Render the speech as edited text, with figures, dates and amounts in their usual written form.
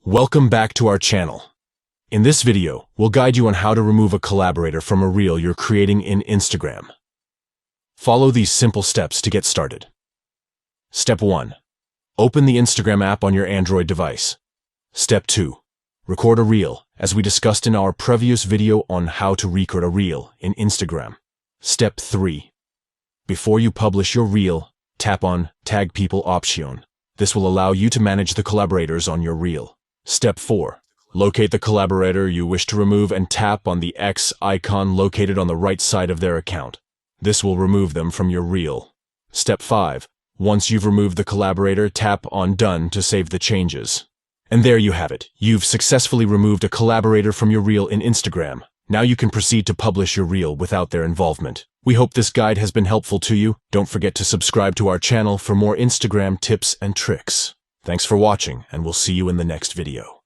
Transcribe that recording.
Welcome back to our channel. In this video, we'll guide you on how to remove a collaborator from a reel you're creating in Instagram. Follow these simple steps to get started. Step 1. Open the Instagram app on your Android device. Step 2. Record a reel, as we discussed in our previous video on how to record a reel in Instagram. Step 3. Before you publish your reel, tap on Tag People option. This will allow you to manage the collaborators on your reel. Step 4. Locate the collaborator you wish to remove and tap on the X icon located on the right side of their account. This will remove them from your reel. Step 5. Once you've removed the collaborator, tap on Done to save the changes. And there you have it. You've successfully removed a collaborator from your reel in Instagram. Now you can proceed to publish your reel without their involvement. We hope this guide has been helpful to you. Don't forget to subscribe to our channel for more Instagram tips and tricks. Thanks for watching, and we'll see you in the next video.